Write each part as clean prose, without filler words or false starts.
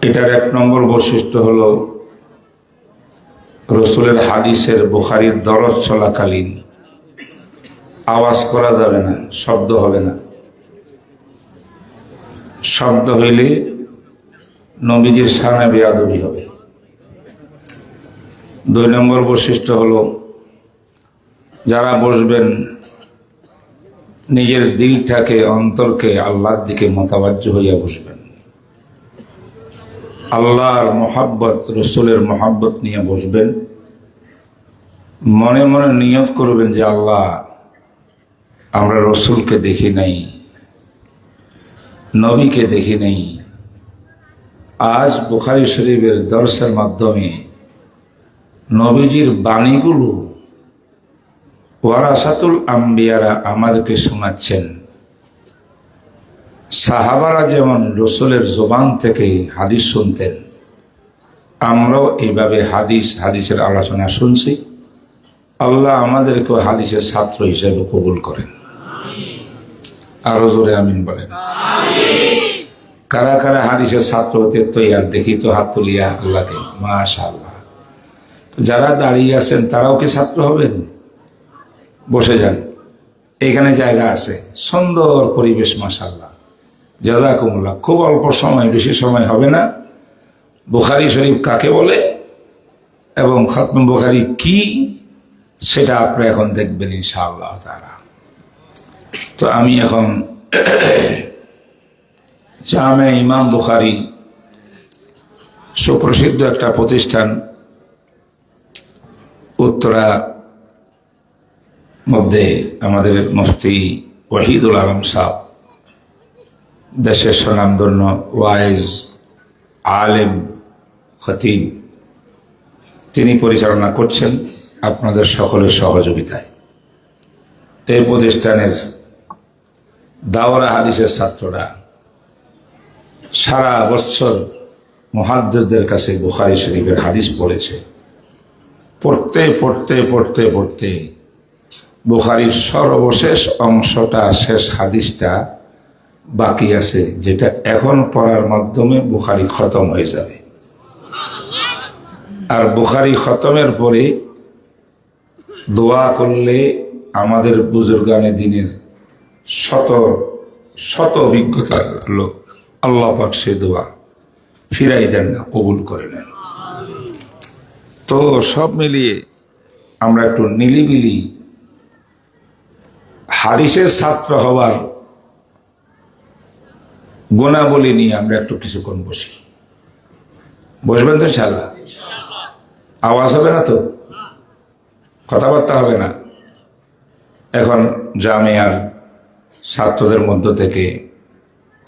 এটার এক নম্বর বৈশিষ্ট্য হলো রসুলের হাদিসের বুখারীর দরজ চলাকালীন আওয়াজ করা যাবে না, শব্দ হবে না। শব্দ হইলে নবীজির শানে বেয়াদবি হবে। দুই নম্বর বৈশিষ্ট্য হলো যারা বসবেন নিজের দিলটাকে, অন্তরকে আল্লাহর দিকে মোতাবাজ্জ হইয়া বসবেন। আল্লাহর মহাব্বত, রসুলের মহাব্বত নিয়ে বসবেন। মনে মনে নিয়ত করবেন যে আল্লাহ, আমরা রসুলকে দেখি নাই, নবীকে দেখি নাই। আজ বুখারী শরীফের দর্শের মাধ্যমে নবীজির বাণীগুলো ওয়ারাসাতুল আম্বিয়ারা আমাদেরকে শোনাচ্ছেন। সাহাবারা যেমন রসুলের জবান থেকে হাদিস শুনতেন, আমরাও এইভাবে হাদিসের আলোচনা শুনছি। আল্লাহ আমাদেরকে হাদিসের ছাত্র হিসেবে কবুল করেন। আরো জোরে আমিন বলেন। কারা কারা হাদিসের ছাত্র হতে তৈয়ার দেখি তো হাত তুলিয়া আল্লাহকে। মাশাআল্লাহ। যারা দাঁড়িয়ে আছেন তারাও কি ছাত্র হবেন? বসে যান, এখানে জায়গা আছে, সুন্দর পরিবেশ। মাশাআল্লাহ, জাযাকুমুল্লাহ। খুব অল্প সময়, বেশি সময় হবে না। বুখারী শরীফ কাকে বলে এবং খতম বুখারী কি, সেটা আপনি এখন দেখবেন ইনশাআল্লাহ তাআলা। তো আমি এখন জামে ইমাম বুখারী, সুপ্রসিদ্ধ একটা প্রতিষ্ঠান, উত্তরা মধ্যে আমাদের মুফতি ওয়াহিদুল আলম সাহেব, দেশের স্বনামধন্য ওয়াইজ আলেম খতিব, তিনি পরিচালনা করছেন আপনাদের সকলের সহযোগিতায়। এই প্রতিষ্ঠানের দাওরা হাদিসের ছাত্ররা সারা বছর মুহাদ্দিসদের কাছে বুখারী শরীফের হাদিস পড়েছে। পড়তে পড়তে পড়তে পড়তে বুখারীর সর্বশেষ অংশটা, শেষ হাদিসটা বাকি আছে, যেটা এখন পড়ার মাধ্যমে বুখারী খতম হয়ে যাবে। আর বুখারী খতমের পরে দোয়া করলে আমাদের বুজুর্গানে দিনের শত শত অভিজ্ঞতা হলো, আল্লাহ পাক সে দোয়া ফিরাই দেন না, কবুল করে নেন। তো সব মিলিয়ে আমরা একটু নিলিবিলি হাদিসের ছাত্র হওয়ার গুণাবলী নিয়ে আমরা একটু কিছুক্ষণ বসি। বসবেন তো ইনশাআল্লাহ? আওয়াজ হবে না তো? কথাবার্তা হবে না? এখন জামিয়ার ছাত্রদের মধ্য থেকে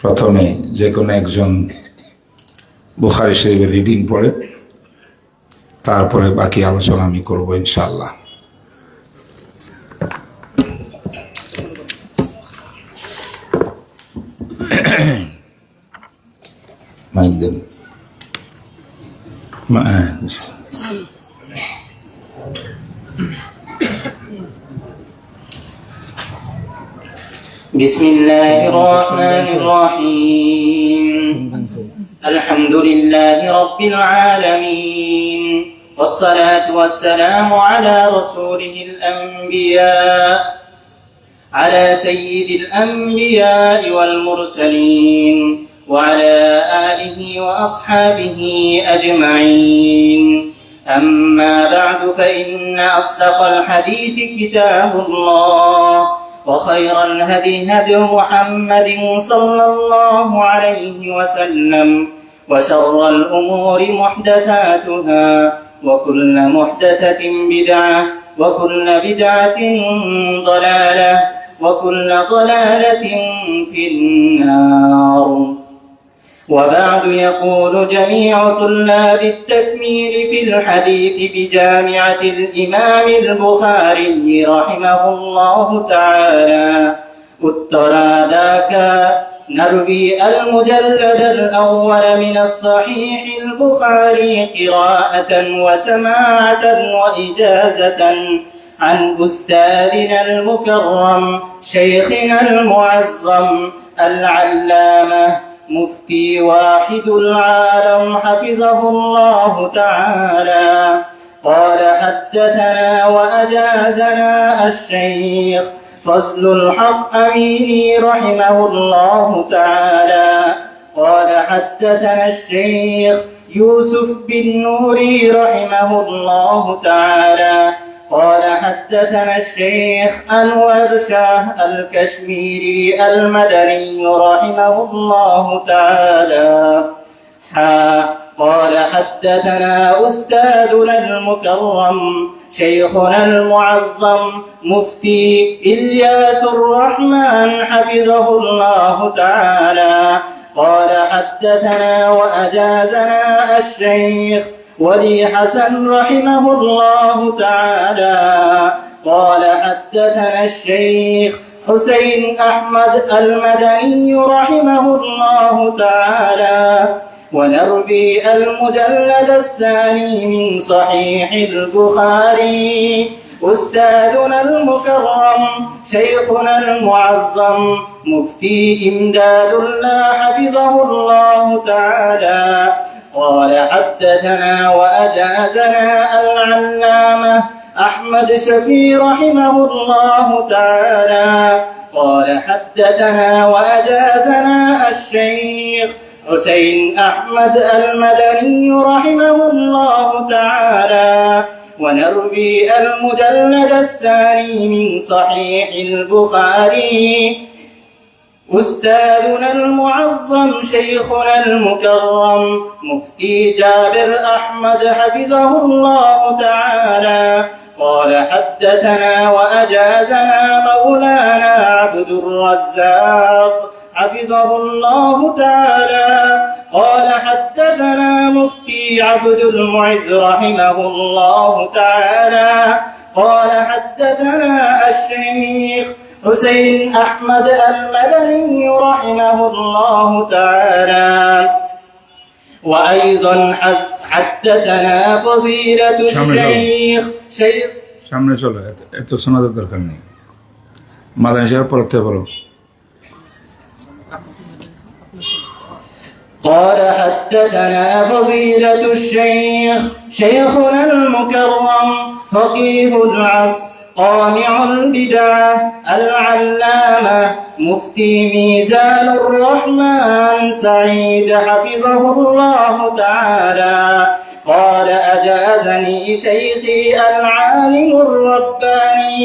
প্রথমে যে কোনো একজন বুখারী শরীফের রিডিং পড়ে, তারপরে বাকি আলোচনা আমি করবো ইনশাআল্লাহ। بسم الله الرحمن الرحيم. الحمد لله رب العالمين، والصلاة والسلام على رسوله الأنبياء، على سيد الأنبياء والمرسلين، وعلى آله وأصحابه أجمعين. أما بعد، فإن أصدق الحديث كتاب الله، وخير الهدي هدي محمد صلى الله عليه وسلم، وشر الأمور محدثاتها، وكل محدثة بدعة، وكل بدعة ضلالة، وكل ضلالة في النار. وبعد، يقول جميع طلاب التكميل في الحديث بجامعة الإمام البخاري رحمه الله تعالى: ذاك نروي المجلد الأول من الصحيح البخاري قراءة وسماعة وإجازة عن أستاذنا المكرم شيخنا المعظم العلامة مفتي واحد العالم حفظه الله تعالى. قال حدثنا وأجازنا الشيخ فضل الحق أميني رحمه الله تعالى. قال حدثنا الشيخ يوسف بن نوري رحمه الله تعالى. قال حدثنا الشيخ أنور شاه الكشميري المدني رحمه الله تعالى. قال حدثنا أستاذنا المكرم شيخنا المعظم مفتي إلياس الرحمن حفظه الله تعالى. قال حدثنا وأجازنا الشيخ ولي حسن رحمه الله تعالى. قال حدثنا الشيخ حسين أحمد المدني رحمه الله تعالى. ونروي المجلد الثاني من صحيح البخاري. أستاذنا المكرم شيخنا المعظم مفتي إمداد الله حفظه الله تعالى. قال حدثنا وأجازنا العلامة أحمد شفيع رحمه الله تعالى. قال حدثنا وأجازنا الشيخ حسين أحمد المدني رحمه الله تعالى. ونروي المجلد الثاني من صحيح البخاري. أستاذنا المعظم شيخنا المكرم مفتي جابر أحمد حفظه الله تعالى. قال حدثنا وأجازنا مولانا عبد الرزاق حفظه الله تعالى. قال حدثنا مفتي عبد المعز رحمه الله تعالى. قال حدثنا الشيخ حسين أحمد المدني رحمه الله تعالى. وأيضا حدثنا فضيلة الشيخ সামনে চলো, এত শোনার দরকার নেই। মাদানী সাহেব পড়তে বলো। قال حدثنا فضيلة الشيخ شيخنا المكرم فقيه العصر قامع البدعة العلامة مفتي ميزان الرحمن سعيد حفظه الله تعالى. قال أجازني شيخي العالم الرباني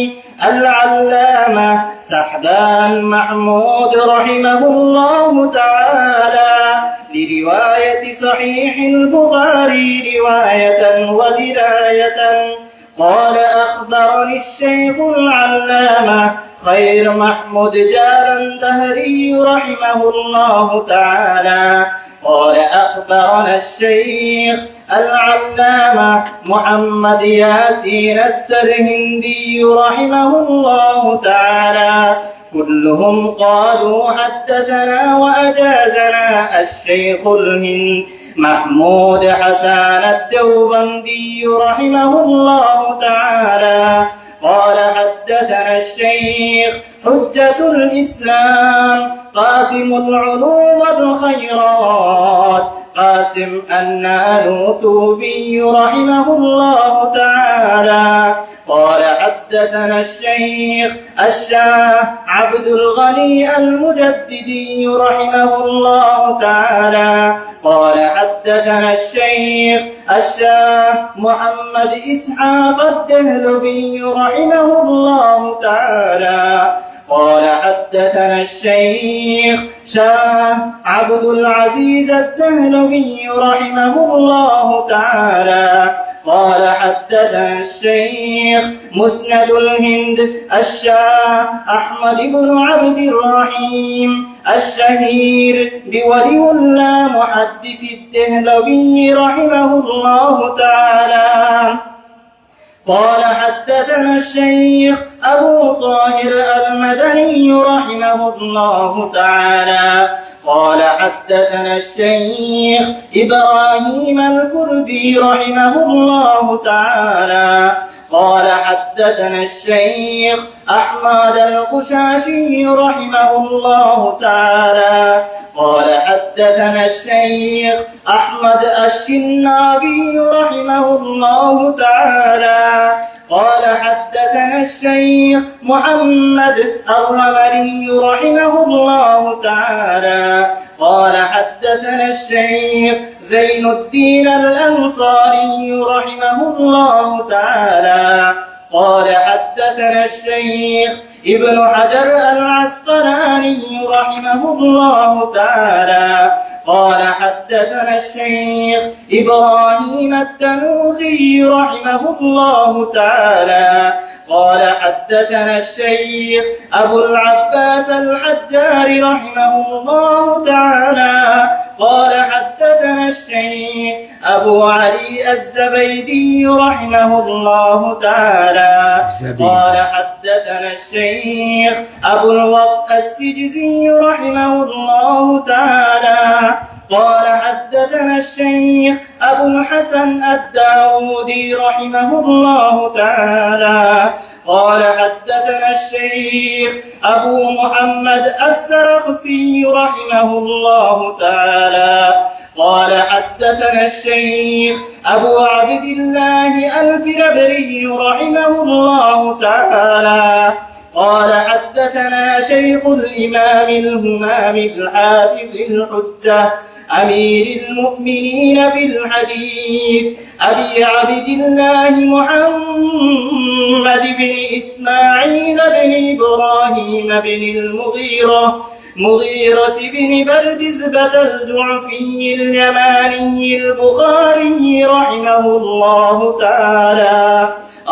العلامة سحبان محمود رحمه الله تعالى لرواية صحيح البخاري رواية ودراية. قال أخبرني الشيخ العلامة خير محمود جالندهري رحمه الله تعالى. قال أخبرنا الشيخ العلامة محمد ياسين السرهندي رحمه الله تعالى. كلهم قالوا حدثنا وأجازنا الشيخ الهند محمود حسان الدوبندي رحمه الله تعالى. قال حدثنا الشيخ حجة الإسلام قاسم العلوم والخيرات قاسم النالوتوبي رحمه الله تعالى. قال حدثنا الشيخ الشاه عبد الغني المجددي رحمه الله تعالى. قال حدثنا الشيخ الشاه محمد إسحاق الدهلوي رحمه الله تعالى. قال حدثنا الشيخ شاه عبد العزيز الدهلوي رحمه الله تعالى. قال حدثنا الشيخ مسند الهند الشاه أحمد بن عبد الرحيم الشهير بولي الله محدث الدهلوي رحمه الله تعالى. قال حدثنا الشيخ أبو طاهر المدني رحمه الله تعالى. قال حدثنا الشيخ إبراهيم الكردي رحمه الله تعالى. قال حدثنا الشيخ أحمد القشاشي رحمه الله تعالى قال حدثنا الشيخ أحمد الشنابي رحمه الله تعالى قال حدثنا الشيخ محمد الرملي رحمه الله تعالى قال حدثنا الشيخ زين الدين الأنصاري رحمه الله تعالى قال حدثنا الشيخ ابن حجر العسقلاني رحمه الله تعالى قال حدثنا الشيخ إبراهيم التنوخي رحمه الله تعالى قال حدثنا الشيخ أبو العباس الحجار رحمه الله تعالى قال حدثنا الشيخ أبو علي الزبيدي رحمه الله تعالى قال حدثنا الشيخ أبو الوقت السجزي رحمه الله تعالى قال حدثنا الشيخ أبو الحسن الداودي رحمه الله تعالى قال حدثنا الشيخ أبو محمد السرخسي رحمه الله تعالى قال حدثنا الشيخ أبو عبد الله الفربري رحمه الله تعالى قال حدثنا شيخ الإمام الهمام الحافظ الحجة أمير المؤمنين في الحديث أبي عبد الله محمد بن إسماعيل بن إبراهيم بن مغيرة بن بردزبة الجعفي اليماني البخاري رحمه الله تعالى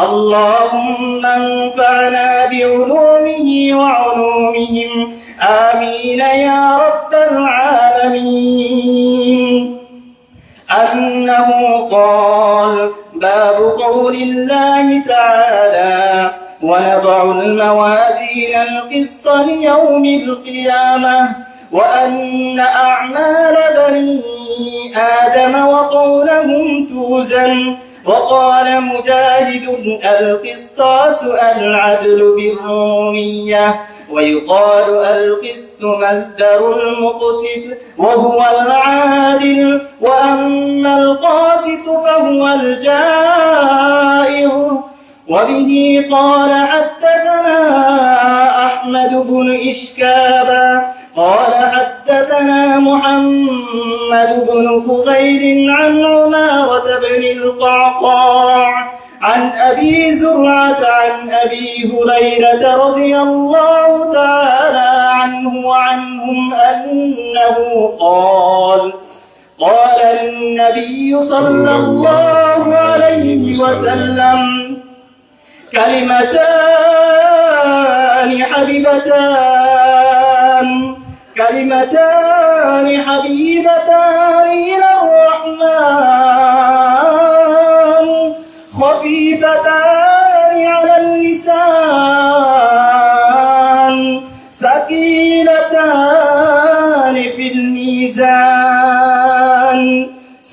اللهم انفعنا بعلومه وعلومهم آمين يا رب العالمين. أنه قال باب قول الله تعالى ونضع الموازين القسط ليوم القيامة وأن أعمال بني آدم وقولهم توزن. وقال مجاهد القسطاس العدل بالرومية ويقال القسط مصدر المقسط وهو العادل وأما القاسط فهو الجائر. وبه قال حدثنا أحمد بن إشكابا قال حدثنا محمد بن فضيل عن عمارة بن القعقاع عن أبي زرعة عن أبي هريرة رضي الله تعالى عنه وعنهم أنه قال قال النبي صلى الله عليه وسلم كلمتان حبيبتان إلى الرحمن خفيفتان على اللسان ثقيلتان في الميزان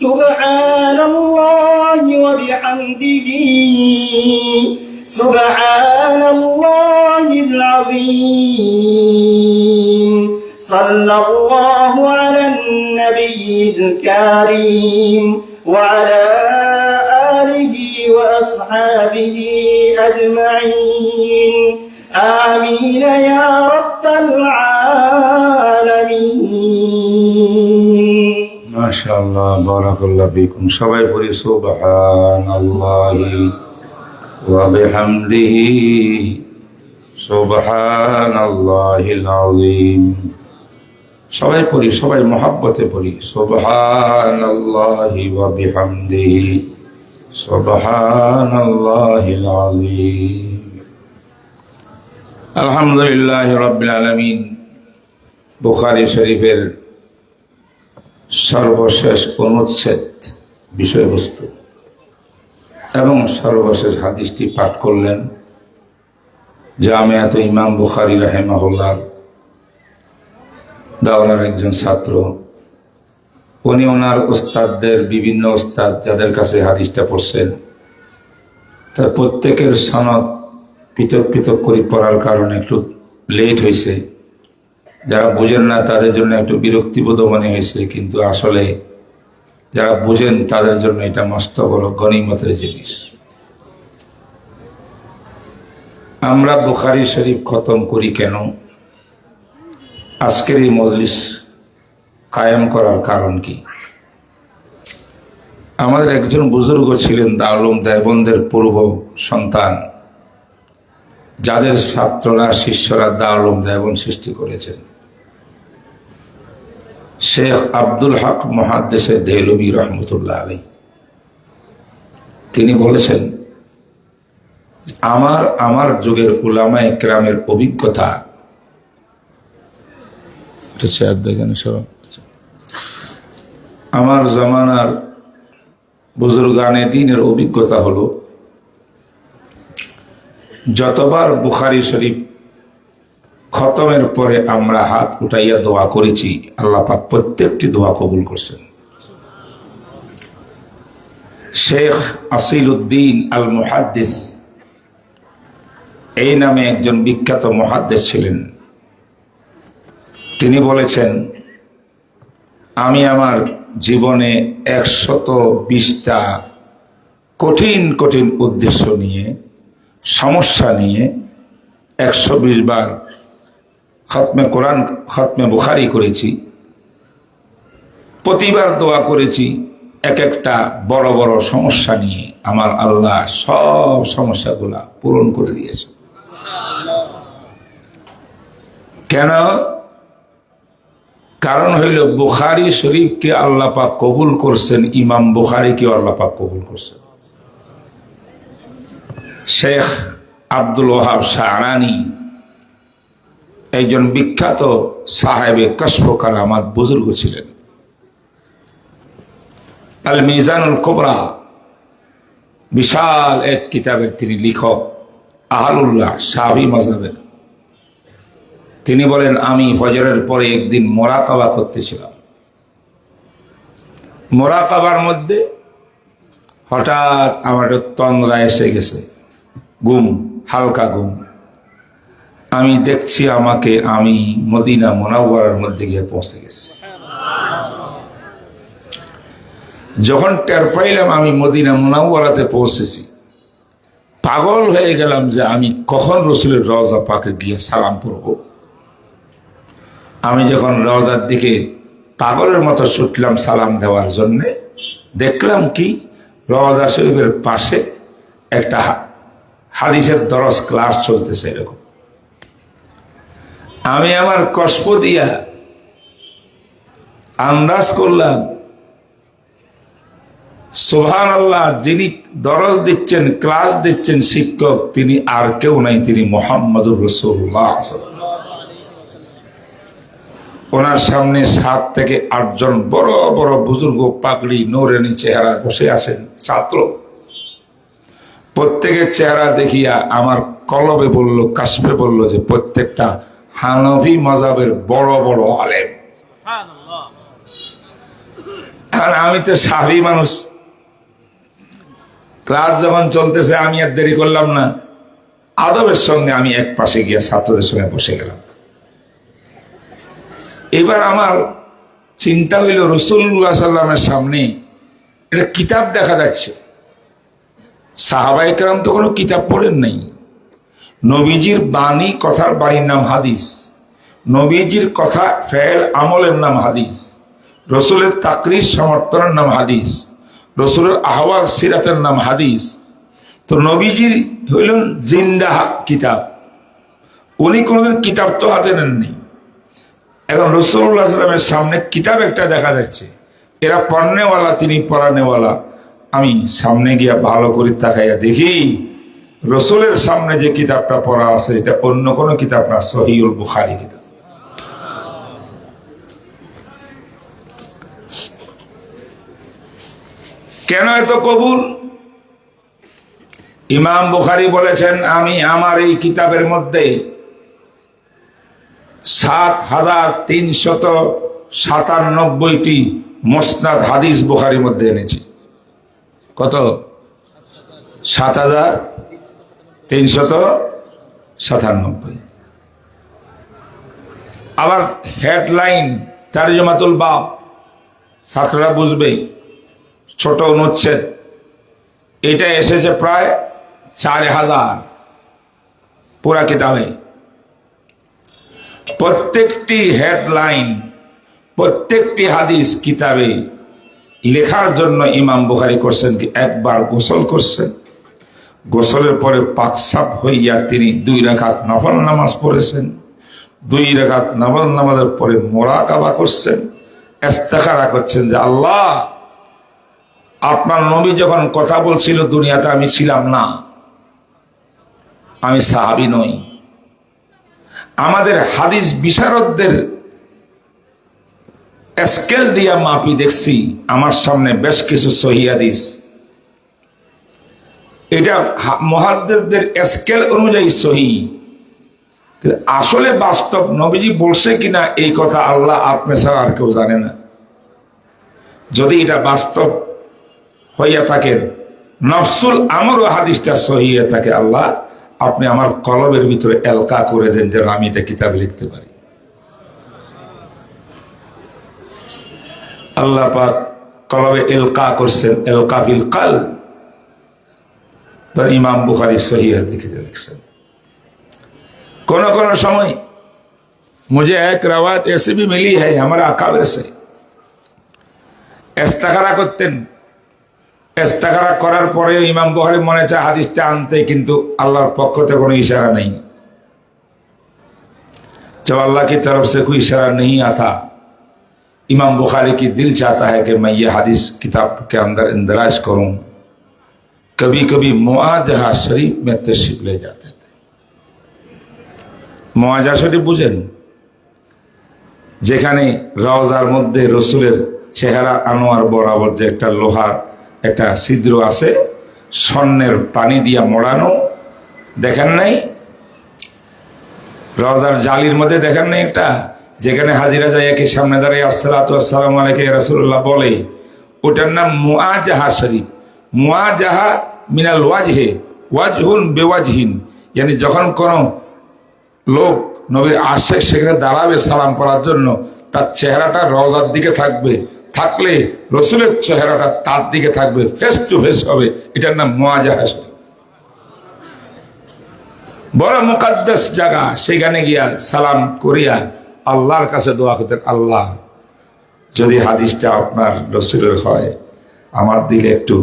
سبحان الله وبحمده سبحان الله العظيم. صلى الله على النبي الكريم وعلى آله وأصحابه أجمعين آمين يا رب العالمين. ما شاء الله بارك الله فيكم. সবাই পড়ি সুবহানাল্লাহি ওয়া বিহামদিহি সুবহানাল্লাহিল আযীম। সবাই পড়ি, সবাই মহব্বতে পড়ি সুবহানাল্লাহি ওয়া বিহামদিহি সুবহানাল্লাহিল আযীম। আলহামদুলিল্লাহি রাব্বিল আলামিন। বুখারী শরীফের সর্বশেষ অনুচ্ছেদ বিষয়বস্তু এবং সর্বশেষ হাদিসটি পাঠ করলেন জামিয়াত ইমাম বুখারী রাহিমাহুল্লাহ দাওরার একজন ছাত্র। উনি ওনার ওস্তাদদের বিভিন্ন ওস্তাদ যাদের কাছে হাদিসটা পড়ছেন তার প্রত্যেকের সনদ পৃথক পৃথক করে পড়ার কারণে একটু লেট হয়েছে। যারা বুঝেন না তাদের জন্য একটু বিরক্তিবোধ মনে হয়েছে, কিন্তু আসলে যারা বুঝেন তাদের জন্য এটা মস্ত বড় গনিমতের জিনিস। আমরা বুখারী শরীফ খতম করি কেন? আজকের এই মজলিস কায়েম করার কারণ কি? আমাদের একজন বুজুর্গ ছিলেন দারুল উলুম দেওবন্দের পূর্ব সন্তান, যাদের ছাত্ররা শিষ্যরা দারুল উলুম দেওবন্দ সৃষ্টি করেছেন, শেখ আব্দুল হক মুহাদ্দিস দেহলভী রহমতুল্লাহ আলাইহি। তিনি বলেছেন, আমার যুগের উলামায়ে কেরামের অভিজ্ঞতা, আমার জামানার বুজুর্গানে দ্বীনের অভিজ্ঞতা হলো, যতবার বুখারী শরীফ খতমের পরে আমরা হাত উঠাইয়া দোয়া করেছি, আল্লাহ পাক প্রত্যেকটি দোয়া কবুল করছেন। শেখ আসিলউদ্দিন আল মুহাদ্দিস এই নামে একজন বিখ্যাত মুহাদ্দিস ছিলেন। তিনি বলেছেন, আমি আমার জীবনে 120টা কঠিন কঠিন উদ্দেশ্য নিয়ে, সমস্যা নিয়ে 120 বার খতমে কোরআন, খতমে বুখারী করেছি। প্রতিবার দোয়া করেছি এক একটা বড় বড় সমস্যা নিয়ে, আমার আল্লাহ সব সমস্যাগুলা পূরণ করে দিয়েছে। কেন? কারণ হইল বুখারী শরীফকে আল্লাহ পাক কবুল করছেন, ইমাম বুখারীকে আল্লাহ পাক কবুল করছেন। শেখ আব্দুল ওয়াহাব শাহরানী একজন বিখ্যাত সাহেবে কশফ ও কারামাত বুজুর্গ ছিলেন। আল মিজানুল কুবরা বিশাল এক কিতাবের তিনি লেখক, আহলুল্লাহ শাফি মাযহাবের। তিনি বলেন, আমি ফজরের পরে একদিন মোরাকাবা করতেছিলাম। মোরাকাবার মধ্যে হঠাৎ আমার তন্দ্রা এসে গেছে, ঘুম, হালকা ঘুম। আমি দেখছি আমি মদিনা মুনাওয়ারার মধ্যে গিয়ে পৌঁছে গেছি। যখন টের পাইলাম আমি মদিনা মুনাওয়ারাতে পৌঁছেছি, পাগল হয়ে গেলাম যে আমি কখন রসুলের রওজা পাকে গিয়ে সালাম পড়ব। আমি যখন রওজার দিকে পাগলের মতো ছুটলাম সালাম দেওয়ার জন্যে, দেখলাম কি রওজা শরীফের পাশে একটা হাদিসের দরস ক্লাস চলতেছে। এরকম আমি আমার কষ্প দিয়া আন্দাজ করলাম, সুবহানাল্লাহ, যিনি দরস দিচ্ছেন, ক্লাস দিচ্ছেন শিক্ষক, তিনি আর কেউ নাই, তিনি মুহাম্মদুর রাসূলুল্লাহ। ওনার সামনে 7 থেকে 8 জন বড় বড় বুজুর্গ পাগড়ি নূরানী চেহারা বসে আছেন ছাত্র। প্রত্যেকের চেহারা দেখিয়া আমার কলবে বলল, কাশফে বলল যে প্রত্যেকটা হানফি মাযহাবের বড় বড় আলেম। আর আমি তো শাফি মানুষ। ক্লাস যখন চলতেছে আমি আর দেরি করলাম না, আদবের সঙ্গে আমি এক পাশে গিয়ে ছাত্রদের সঙ্গে বসে গেলাম। এবার আমার চিন্তা হইল, রাসূলুল্লাহ সাল্লামের সামনে একটা কিতাব দেখা যাচ্ছে। সাহাবায়ে কেরাম তো কোনো কিতাব পড়েন নাই। নবীজির বাণী, কথার বাণীর নাম হাদিস। নবীজির কথা ফেল আমলের নাম হাদিস। রসুলের তাকরির সমর্থনের নাম হাদিস। রসুলের আহওয়াল সিরাতের নাম হাদিস। তো নবীজির হইলেন জিন্দা কিতাব, উনি কোনোদিন কিতাব তো হাতে নেননি। এখন রাসূলুল্লাহ সাল্লাল্লাহু আলাইহি ওয়াসাল্লামের সামনে কিতাব একটা দেখা যাচ্ছে, এরা পড়নেওয়ালা, তিনি পড়ানেওয়ালা। আমি সামনে গিয়া ভালো করে তাকাইয়া দেখি রসুলের সামনে যে কিতাবটা পড়া আছে এটা অন্য কোনো কিতাব না, সহিহুল বুখারী কিতাব। কেন এত কবুল? ইমাম বুখারী বলেছেন, আমি আমার এই কিতাবের মধ্যে 7397টি মুসনাদ হাদিস বুখারীর মধ্যে এনেছি। কত? 7397। 97। আবার হেডলাইন তারজমাতুল বাব, ছাত্ররা বুঝবে, ছোট অনুচ্ছেদ, এটা এসেছে প্রায় 4000 পুরা কিতাবে। প্রত্যেকটি হেডলাইন, প্রত্যেকটি হাদিস কিতাবে লেখার জন্য ইমাম বুখারী করছেন কি, একবার গোসল করছেন, গোসলের পরে পাকসাপ হইয়া তিনি 2 রাকাত নফল নামাজ পড়েছেন, 2 রাকাত নফল নামাজের পরে মুরাকাবা করছেন, ইস্তেখারা করছেন যে আল্লাহ, আপনার নবী যখন কথা বলছিল দুনিয়াতে আমি ছিলাম না, আমি সাহাবী নই। আমাদের হাদিস বিশারদদের স্কেল দিয়া মাপি দেখছি, আমার সামনে বেশ কিছু সহিহ হাদিস, এটা মুহাদ্দিসদের স্কেল অনুযায়ী সহিহ, আসলে বাস্তব নবীজি বলছে কিনা এই কথা আল্লাহ আপনি ছাড়া আর কেউ জানে না। যদি এটা বাস্তব হইয়া থাকেন, নফসুল আমর ও হাদিসটা সহিহ থাকে, আল্লাহ আপনি আমার কলবের ভিতরে এলকা করে দেন যেন আমি এটা কিতাবে লিখতে পারি। আল্লাহ পাক কলবে এলকা করছেন, এলকা ফিল কালব। तो इमाम बुखारी सही हदीस लिखছেন। कोन समय मुझे एक रवायत ऐसी भी मिली है हमारा अकाबिर से, इस्तिखारा करतेन, इस्तिखारा करार परे इमाम बुखारी मने चाय हादिसटा आनते, किन्तु अल्लाहर पक्ष से कोनो इशारा नहीं। जब अल्लाह की तरफ से कोई इशारा नहीं आता, इमाम बुखारी की दिल चाहता है कि मैं ये हादिस किताब के अंदर इंदराज करूं। कभी कभी मुआजहा शरीफ में तशरीफ ले जाते थे। मुआजहा शरीफ बुझेन, যেখানে রওজার মধ্যে রসুলের চেহারা আনোয়ার বরাবর যে একটা লোহার একটা ছিদ্র আছে, স্বর্ণের পানি দিয়া মোড়ানো, দেখেন নাই? রওজার জালির মধ্যে দেখেন নাই একটা, যেখানে হাজিরা যায় একই সামনে দাঁড়িয়ে আসসালাতু আসসালামু আলাইকা ইয়া রাসূলুল্লাহ বলে, ওটার নাম মুআজাহা শরীফ। মুআজাহা মিনাল ওয়াজহে, ওয়াজহুন বেওয়াজহিন, यानी যখন কোনো লোক নবীর আশেক সেখানে দাঁড়াবে সালাম করার জন্য, তার চেহারাটা রওজার দিকে থাকবে, থাকলে রসুলের চেহারাটা তার দিকে থাকবে, ফেস টু ফেস হবে। এটার নাম মুআজাহা শরীফ। বড় মুকাদ্দাস জায়গা, সেখানে গিয়া সালাম করিয়া আল্লাহর কাছে দোয়া করতেন, আল্লাহ যদি হাদিসটা আপনার রসুলের হয়, আমার দিলে একটু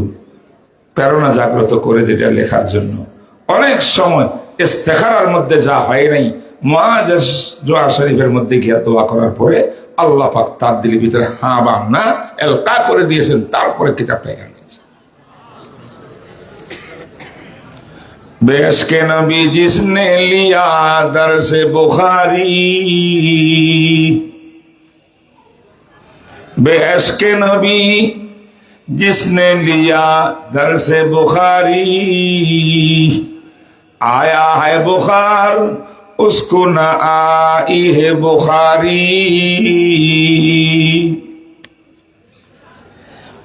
প্রেরণা জাগ্রত করে দিটা লেখার জন্য। অনেক সময় ইস্তেখারার মধ্যে যা হয় নাই, মুআজাহা শরীফের মধ্যে গিয়া দোয়া করার পরে আল্লাহ পাক তার দিলের ভিতরে হ্যাঁ বা না এলকা করে দিয়েছেন, তারপরে কিতাবটা এখানে আছে। बेअश्क नबी जिसने लिया दर्स बुखारी, बेअश्क नबी जिसने लिया दर्स बुखारी, आया है बुखार उसको न आई है बुखारी।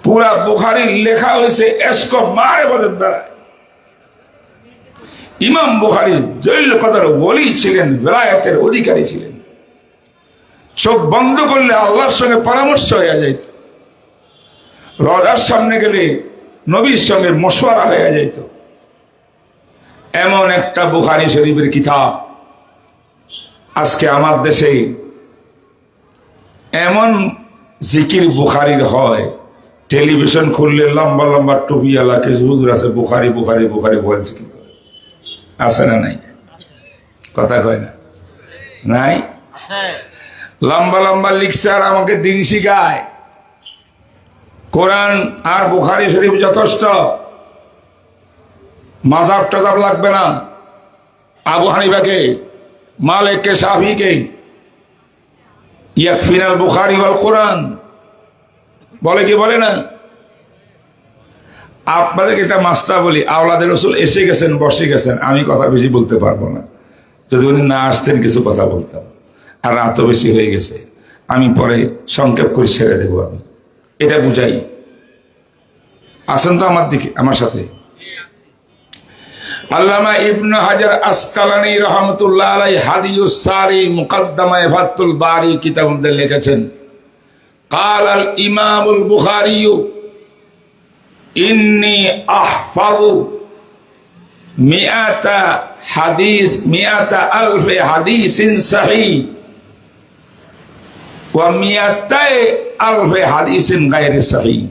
पूरा बुखारी लेखा हुए इसको मारे बदल द्वारा। ইমাম বুখারী জলিল কদর ওলি ছিলেন, বিলায়াতের অধিকারী ছিলেন। চোখ বন্ধ করলে আল্লাহর সঙ্গে পরামর্শ হয়ে যাইত, রওজার সামনে গেলে নবীর সঙ্গে মশওয়ারা হয়ে যাইত। এমন একটা বুখারী শরীফের কিতাব আজকে আমার দেশে এমন জিকির বুখারীর হয়, টেলিভিশন খুললে লম্বা লম্বা টুপিওয়ালা কিছু হুজুর আছে, বুখারী বুখারী বুখারী বলছে। কি আছে না নাই? কথা কয় না? নাই? লম্বা লম্বা লিখছে আর আমাকে দিন শিখায়। কোরআন আর বুখারী শরীফ যথেষ্ট, মাযহাব টাযাব লাগবে না। আবু হানিফাকে, মালিককে, শাফিকে ইয়াকফিনাল বুখারী ওয়াল কোরআন বলে কি বলে না? আপনাদের এটা মাস্টার বলি, আওলাদের রসুল এসে গেছেন, বসে গেছেন, আমি কথা বেশি বলতে পারবো না। যদি উনি না আসতেন কিছু কথা বলতাম, আর রাতও বেশি হয়ে গেছে, আমি পরে সংক্ষেপ করে ছেড়ে দেবো। আমি এটা বুঝাই। আসেন তো আমার দিকে, আমার সাথে। আল্লামা ইবনে হাজার আসকালানী রহমতুল্লাহ আলাইহি হাদিয়ুস সারি মুকদ্দমায়ে ফাতুল বারি কিতাব মধ্যে লিখেছেন, قال الإمام البخاري إني أحفظ 100,000 حديث صحيح و200,000 حديث غير صحيح।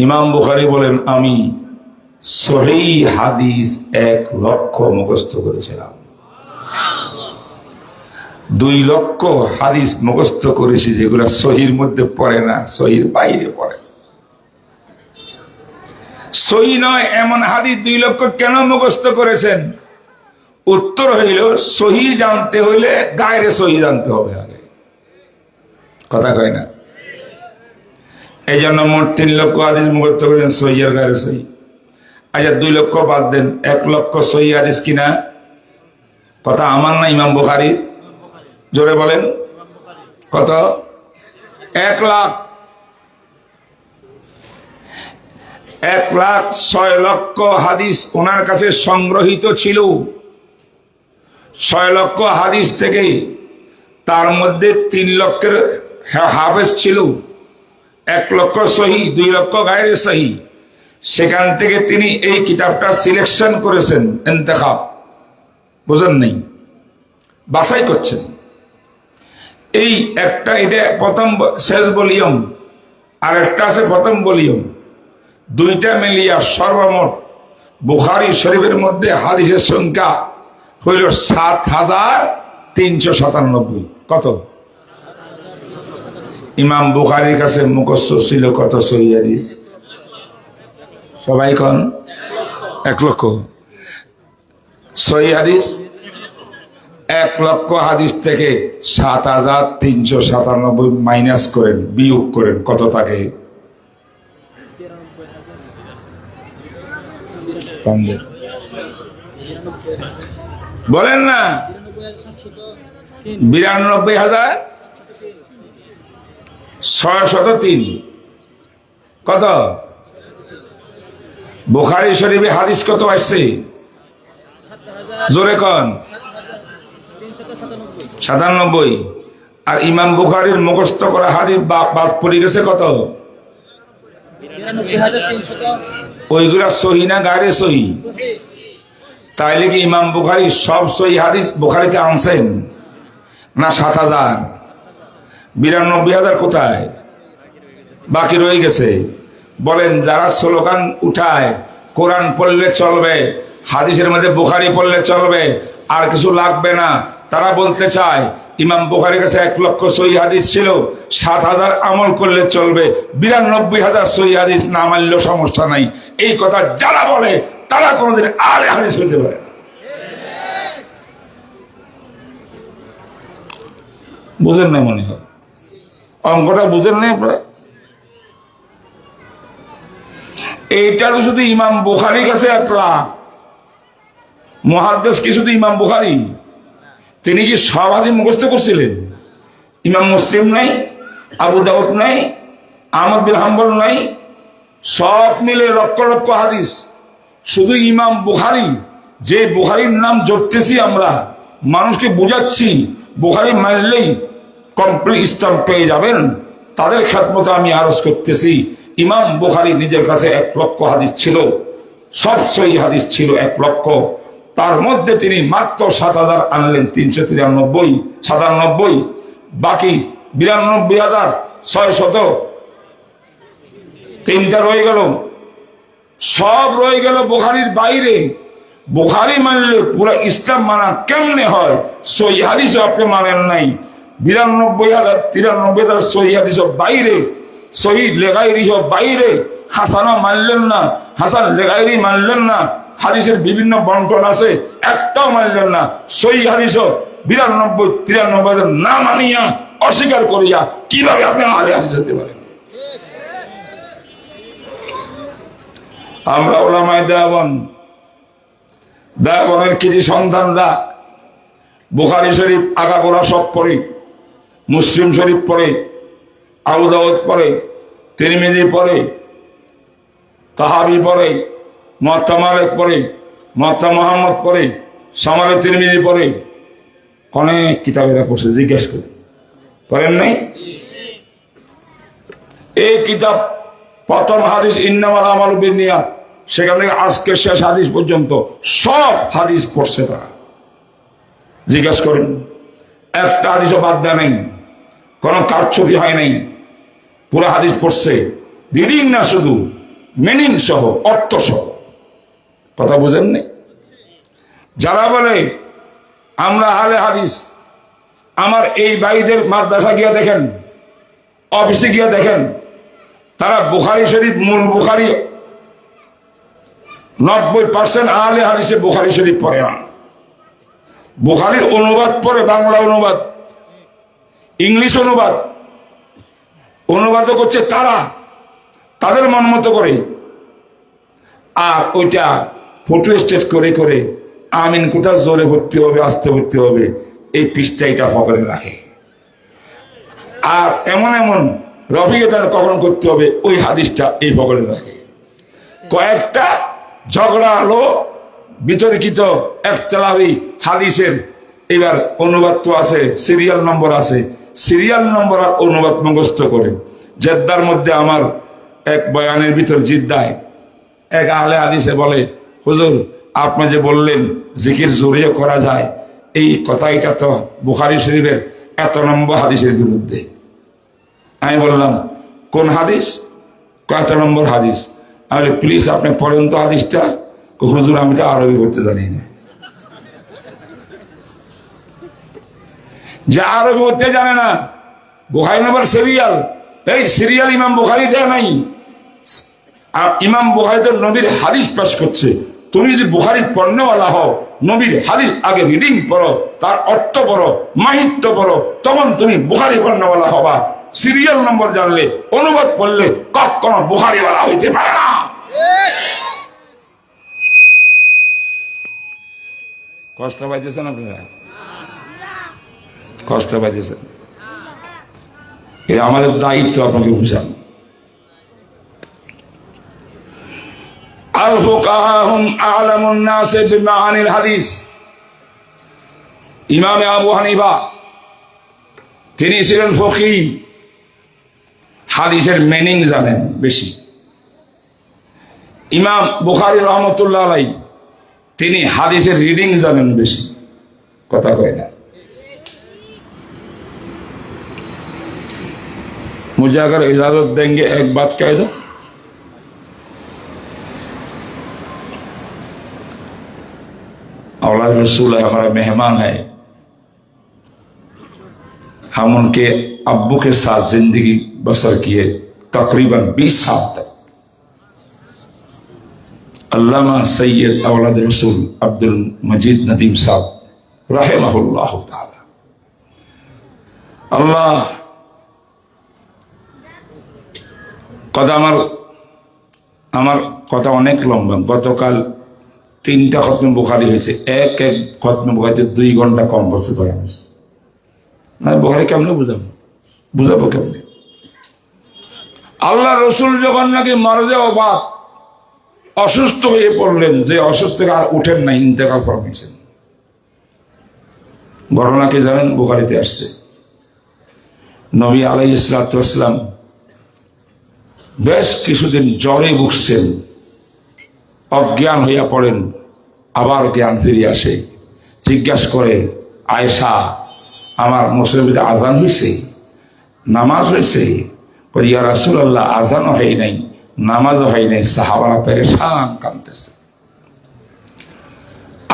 ইমাম বুখারী বলেন আমি সহিহ হাদিস 1,00,000 মুখস্থ করেছিলাম, 2,00,000 হাদিস মুখস্থ করেছি যেগুলো সহির মধ্যে পড়ে না, সহির বাইরে পড়ে। সহি নয় এমন হাদিস 2,00,000 কেন মুখস্থ করেছেন? উত্তর হইল সহি জানতে হইলে গায়রে সহি জানতে হবে আগে, কথা কয় না? এই জন্য মোট 3,00,000 হাদিস মুখস্থ করেছেন, সহি আর গায়রে সহি। আচ্ছা 2,00,000 বাদ দেন, 1,00,000 সহি হাদিস কিনা? কথা আমার না ইমাম বুখারী? জোরে বলেন কত? 1,00,000। 1,06,00,000 হাদিস ওনার কাছে সংগ্রহীত ছিল। 6,00,000 হাদিস থেকে তার মধ্যে 3,00,000 হাফেজ ছিল, 1,00,000 সহি, 2,00,000 গায়রে সহি। সেখান থেকে তিনি এই কিতাবটা সিলেকশন করেছেন, ইন্তেখাব, বুঝেন নাই, বাছাই করছেন। এই একটা, এটা প্রথম শেষ ভলিউম, আর একটা আছে প্রথম ভলিউম, দুইটা মিলিয়া সর্বমোট বুখারী শরীফের মধ্যে হাদিসের সংখ্যা হইল 7,397। কত? ইমাম বুখারীর কাছে মুখস্থ ছিল কত সহিহ হাদিস? সবাই কোন? 1,00,000 সহিহ হাদিস। 1,00,000 হাদিস থেকে 7,397 মাইনাস করেন, বিয়োগ করেন, কত থাকে? বলেন না, 92,603। কত? বুখারী শরীফে হাদিস কত আসছে? জোরে কন। 97। আর ইমাম বুখারীর মুখস্থ করা হাদিস বাদ পড়ে গেছে কত? ওইগুলা সহি না গায়রে সহি? তাইলে কি ইমাম বুখারী সব সহি হাদিস বুখারীতে আনছেন না? 7,000, 92,000 কোথায়? বাকি রয়ে গেছে। বলেন যারা স্লোগান উঠায় কোরআন পড়লে চলবে, হাদিসের মধ্যে বুখারী পড়লে চলবে, আর কিছু লাগবে না, তারা বলতে চায় ইমাম বুখারীর কাছে 1,00,000 সহিহ হাদিস ছিল, 7,000 আমল করলে চলবে, 92,000 সহিহ হাদিস না মানলেও সমস্যা নাই। এই কথা যারা বলে তারা কোনোদিন আলে হাদিস হইতে পারে না। বুঝেন না মনে হয়? অঙ্কটা বুঝেন না আপনারা? এইটারও শুধু ইমাম বুখারীর কাছে 1,00,000। মুহাদ্দিস কি শুধু ইমাম বুখারী? তিনি কি সব হাদিস মুখস্থ করছিলেন? ইমাম মুসলিম নাই, আবু দাউদ নাই, আহমদ বিন হাম্বল নাই, সব মিলে লক্ষ লক্ষ হাদিস। শুধু ইমাম বুখারী, যে বুখারীর নাম জপতেছি আমরা, মানুষকে বোঝাচ্ছি বুখারী মানলেই কমপ্লিট ইসলাম পেয়ে যাবেন, তাদের খেদমতে আমি আরজ করতেছি ইমাম বুখারী নিজের কাছে 1,00,000 হাদিস ছিল, সব সহিহ হাদিস ছিল 1,00,000। তার মধ্যে তিনি মাত্র 7,000 আনলেন, 397, বাকি 92,603টা রয়ে গেল, সব রয়ে গেল বুখারীর বাইরে। বুখারী মানলে পুরো ইসলাম মানা কেমনে হয়? সহিহ হাদিসও আপনি মানেন নাই, 92,093 সহিহ হাদিসও বাইরে, সহিহ লিগাইরিও বাইরে, হাসানও মানলেন না, হাসান লিগাইরি মানলেন না, হাদিসের বিভিন্ন বন্টন আছে, একটাও মানলেন না। সহিহ হাদিসও 92-93 না মানিয়া, অস্বীকার করিয়া কিভাবে আপনি আলে হাদিস হতে পারেন? আমরা ওলামায়ে দেওবন্দের কিছু সন্তানরা বুখারী শরীফ আগাগোড়া সব পড়ে, মুসলিম শরীফ পড়ে, আবু দাউদ পড়ে, তিরমিজি পড়ে, তাহাবি পড়ে, মুয়াত্তা মালিক পড়ে, মুয়াত্তা মুহাম্মদ পড়ে, সামালে তিরমিজি পড়ে, অনেক কিতাবেরা পড়ছে, জিজ্ঞেস করে পড়েন নাই? এই কিতাব প্রথম হাদিস ইন্নামাল আমালু বিন্নিয়াত, সেখান থেকে আজকের শেষ হাদিস পর্যন্ত সব হাদিস পড়ছে তারা। জিজ্ঞেস করেন, একটা হাদিসও বাদ দেয় নাই, কোনো কারচুপি হয় নাই, পুরো হাদিস পড়ছে। রিডিং না, শুধু মিনিং সহ, অর্থ সহ। কথা বুঝেন নাই? যারা বলে আমরা আহলে হাদিস, আমার এই ভাইদের মাদ্রাসা গিয়ে দেখেন, অফিসে গিয়ে দেখেন, তারা বুখারী শরীফ, মূল বুখারী 90% আহলে হাদিসে বুখারী শরীফ পড়ে না। বুখারীর অনুবাদ পড়ে, বাংলা অনুবাদ, ইংলিশ অনুবাদ, অনুবাদও করছে তারা তাদের মন মতো করে, আর ওইটা ফটো স্টেট করে করে আমিন কোথাও জোরে ভর্তি হবে, আস্তে ভর্তি হবে, এই পৃষ্ঠাটা পকেটে রাখে। আর এমন এমন রফিকেদার কখন করতে হবে, ওই হাদিসটা এই পকেটে রাখে। কয়েকটা ঝগড়া হলো, বিতর্কিত একতলাফি হাদিসের এবার অনুবাদ তো আছে, সিরিয়াল নম্বর আছে, সিরিয়াল নম্বর আর অনুবাদ মুখস্থ করে। জেদ্দার মধ্যে আমার এক বয়ানের ভিতর জিদ্দায় এক আহলে হাদিসে বলে, হুজুর আপনি যে বললেন জিকির জোরে করা যায়, এই কথাটা তো বুখারী শরীফের এত নম্বর হাদিসের বিরুদ্ধে। আমি বললাম কোন হাদিস? কত নম্বর হাদিস? আমি প্লিজ আপনি পড়েন তো হাদিসটা। হুজুর আমি তো আরবি করতে জানি না। যে আরবি করতে জানে না, বুখারী নম্বর সিরিয়াল, এই সিরিয়াল ইমাম বুখারী দেয় নাই। ইমাম বুখারী তো নবীর হাদিস পেশ করছে। তুমি যদি বুখারীর পণ্যওয়ালা হও, নবীর হাদিস আগে রিডিং পড়ো, তার অর্থ পড়ো, মাহিত্য পড়ো, তখন তুমি বুখারী পণ্যওয়ালা হবা। সিরিয়াল নম্বর জানলে, অনুবাদ পড়লে কখনো বুখারীওয়ালা হইতে পারে না। কষ্ট পাইতেছেন আপনারা? কষ্ট পাইতেছেন? এটা আমাদের দায়িত্ব আপনাকে বুঝান। আল ফুকাহা হুম আ'লামুন নাস বিমাআনিল হাদিস। ইমাম আবু হানিফা তিনি ছিলেন ফকিহ, হাদিসের মিনিং জানেন বেশি। ইমাম বুখারী রহমতুল্লাহ আলাইহি তিনি হাদিসের রিডিং জানেন বেশি। কথা কয় না? मुझे अगर इजाजत देंगे एक बात कह दो, औलाद रसूल है, हमारा मेहमान है, हम उनके अब्बू के साथ जिंदगी बसर किए तकरीबन 20 साल तक। अल्लामा सैयद औलाद रसूल अब्दुल मजीद नदीम साहब रहमहुल्लाह ताला। अल्लाह কথা আমার কথা অনেক লম্বা। গতকাল 3টা খতমে বুখারী হয়েছে, এক খতমে বুখারীতে 2 ঘন্টা কম বসে করা হয়েছে। না বুখারী কেমনে বুঝাবো কেমনে? আল্লাহ রসুল যখন নাকি মারজে ওবাদ অসুস্থ হয়ে পড়লেন, যে অসুস্থ থেকে আর উঠেন নাই, ইন্তেকাল করেছেন। ঘটনা কি জানেন? বুখারীতে আসছে, নবী আলাইহিস সালাতু ওয়াস সালাম বেশ কিছুদিন জ্বরে ভুগছেন, অজ্ঞান হইয়া পড়েন, আবার জ্ঞান ফিরে আসে। জিজ্ঞাসা করে, আয়েশা আমার মুসলিমে আজান হয়েছে, নামাজ হয়েছে? বলি ইয়া রাসূলুল্লাহ আজানও হয় নাই, নামাজও হয় নাই। সাহাবারা পেরেশান, কাঁদতেছে।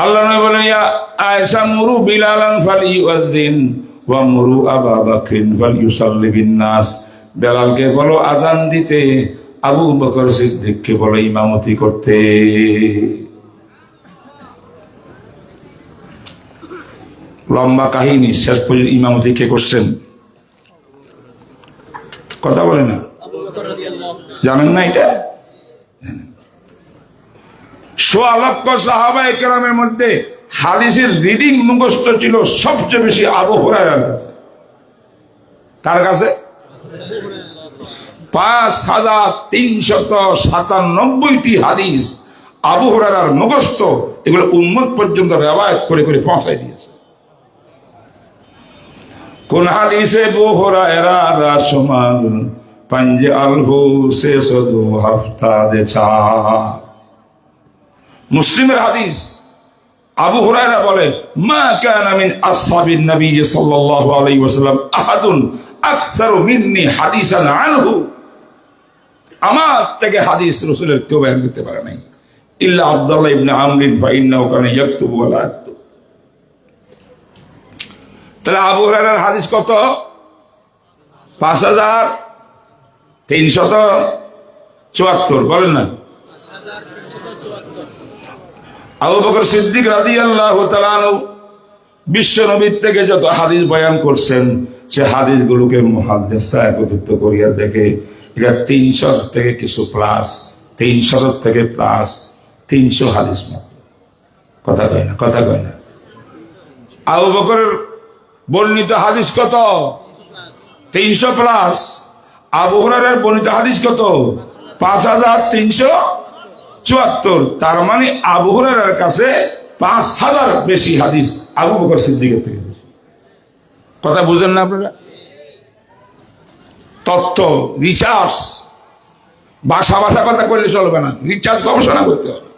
আল্লাহ নবী বলেন, ইয়া আয়েশা মুরু বিলালান ফালিউযাযিন ওয়া মুরু আবা বকরিন ফালিউসাল্লি বিন নাস। বেলালকে বলো আজান দিতে, আবু বকর সিদ্দিককে বলো ইমামতি করতে। লম্বা কাহিনী, শেষ পর্যন্ত ইমামতি কে করছেন? কথা বলে না, জানেন না এটা? সোয়া লক্ষ সাহাবায়ে কেরামের মধ্যে হাদিসের রিডিং মুখস্থ ছিল সবচেয়ে বেশি আবু হুরায়রার কাছে। কার কাছে? 5397টি হাদিস আবু হুরায়রার মুখস্থ এগুলো উম্মত পর্যন্ত রিওয়ায়াত করে করে পৌঁছায় দিয়েছে। কোন হাদিসে আবু হুরায়রার রাসমাল পাঞ্জে আলহু সে সদু হাফতা দেছা। মুসলিমের হাদিস, আবু হুরায়রা বলে মা কানা মিন আসহাবিন নবী সাল্লাল্লাহু আলাইহি ওয়াসাল্লাম আহাদুন আকসারু মিন্নি হাদিসান আনহু। আমার থেকে হাদিস রাসূলের কেউ বয়ান করতে পারে নাই ইল্লা আব্দুল্লাহ ইবনে আমর ফাইন্নাহু কানা ইয়াকতুবু ওয়া লা ইয়াকতুব। তাহলে আবু হুরায়রার হাদিস কত? 5374 বলেন না। আবু বকর সিদ্দিক রাদিয়াল্লাহু তাআলা আনহু বিশ্ব নবীর থেকে যত হাদিস বয়ান করছেন সে হাদিসগুলোকে মুহাদ্দিসরা একত্রিত করিয়া দেখে এটা 300 থেকে কিছু প্লাস, 300 থেকে প্লাস 300 হাদিস মাত্র। কথা কয় না, কথা কয় না। আবু বকরের বর্ণিত হাদিস কত? 300 প্লাস। আবু হুরায়রার বর্ণিত হাদিস কত? 5374। তার মানে আবু হুরায়রার কাছে 5000 বেশি হাদিস আবু বকর সিদ্দিকের থেকে। কথা বুঝেন না আপনারা? তত্ত্ব, রিসার্চ, ভাষা কথা করলে চলবে না, রিসার্চ গবেষণা করতে হবে।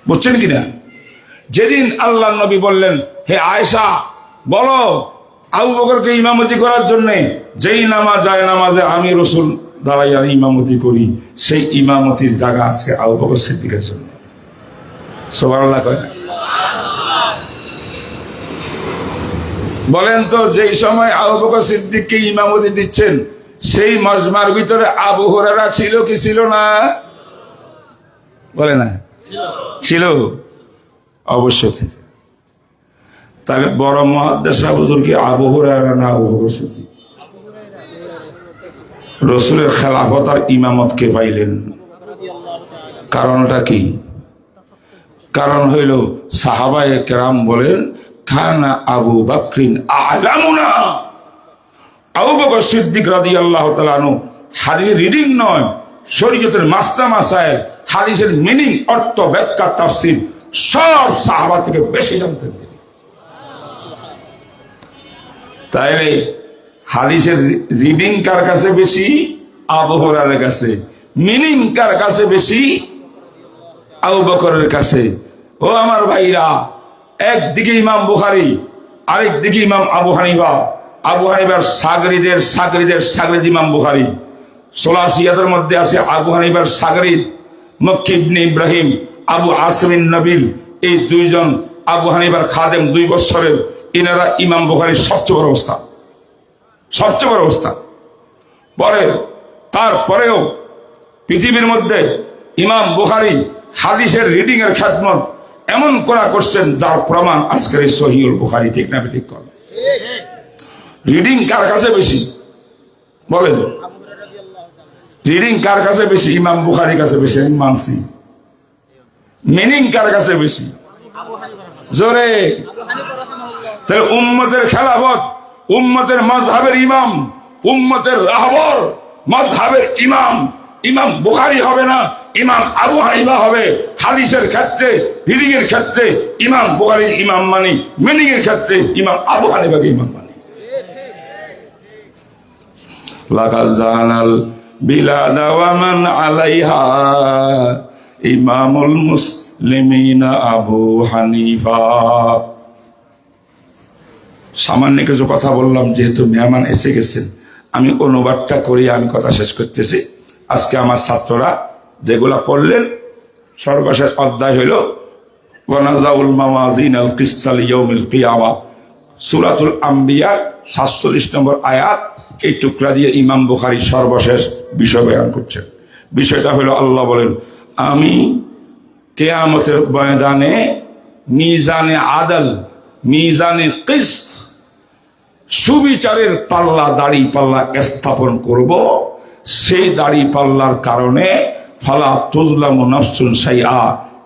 বুঝছেন কিনা? যেদিন আল্লাহ নবী বললেন হে আয়েশা বলো আবু বকরকে ইমামতি করার জন্য, যেই নামাজে আমি রাসূল দাঁড়াইয়া ইমামতি করি, সেই ইমামতির জায়গা আজকে আবু বকর সিদ্দিকের জন্য। সুবহানাল্লাহ কয় না? বলেন তো, যেই সময় আবু বকর সিদ্দিককে ইমামতি দিচ্ছেন সেই মজমার ভিতরে আবু হুরায়রা ছিল কি ছিল না? বলে না ছিল? অবশ্যই। তাহলে বড় মুহাদ্দিস হুজুর কি আবু হুরায়রা না আবু বকর সিদ্দিক? রাসূলের খেলাফত আর ইমামত কে পাইলেন? কারণটা কি? কারণ হইল সাহাবায়ে কেরাম বলেন খানা আবু বকরিন আ'লামুনা। আবু বকর সিদ্দিক রাদিয়াল্লাহু তাআলা আনহু হাদিস রিডিং নয়, শরীয়তের মাসলা মাসায়েল, হাদিসের মিনিং, অর্থ, ব্যাখ্যা, তাফসীর সব সাহাবা থেকে বেশি জানতেন তিনি। তাইলে হাদিসের রিডিং কার কাছে বেশি? আবু হুরায়রার কাছে। মিনিং কার কাছে বেশি? আবু বকরের কাছে। ও আমার ভাইরা, একদিকে ইমাম বুখারী, আরেক দিকে ইমাম আবু হানিফা। আবু হানিফার সাগরিদের সাগরিদের সাগরিদ ইমাম বুখারী। সোলাসিয়াতের মধ্যে আছে আবু হানিফার সাগরিদ মক্কি ইবনে ইব্রাহিম, আবু আসিমিন নবিল। এই দুইজন আবু হানিফার খাদেম 2 বছরের। এনারা ইমাম বুখারীর সবচেয়ে বড় অবস্থা, সবচেয়ে বড় অবস্থা। পরে তারপরেও পৃথিবীর মধ্যে ইমাম বুখারী হাদিসের রিডিং এর খেদমত এমন করছেন যার প্রমাণ আজকের এই সহিহুল বুখারী। ঠিক না ঠিক? কর রিডিং কার কাছে বেশি বলেন? রিডিং কার কাছে বেশি? ইমাম বুখারীর কাছে বেশি, আমি মানছি। মিনিং কার কাছে বেশি? জোরে। তাহলে উম্মতের খেলাফত, উম্মতের মাযহাবের ইমাম, উম্মতের রাহবর, মাযহাবের ইমাম ইমাম বুখারী হবে না, ইমাম আবু হানিফা হবে। হাদিসের ক্ষেত্রে, রিডিং এর ক্ষেত্রে ইমাম বুখারীর ইমাম মানি, মিনিং এর ক্ষেত্রে ইমাম আবু হানিফাকে ইমাম মানি। লাকাদ জানাল বিলাদা ওয়া মান আলাইহা ইমামুল মুসলিমিনা আবু হানিফা। সামান্য কিছু কথা বললাম, যেহেতু মেহমান এসে গেছেন আমি অনুবাদটা করি, আমি কথা শেষ করতেছি। আজকে আমার ছাত্ররা যেগুলা পড়লেন, সর্বশেষ অধ্যায় হইল ওয়ানাযাউল মাওয়াজিনাল কিসতা লিয়াউমিল কিয়ামা, সূরাতুল আম্বিয়ার 47 নম্বর আয়াত। এই টুকরা দিয়ে ইমাম বুখারী সর্বশেষ বিষয় বয়ান করছেন। বিষয়টা হলো আল্লাহ বলেন আমি কিয়ামতের ময়দানে মিজানে আদল, মিজানে কিসত, সুবিচারের পাল্লা, দাড়ি পাল্লা স্থাপন করব। সেই দাড়ি পাল্লার কারণে ফালা তুজলামু নাফসুন শাইআ,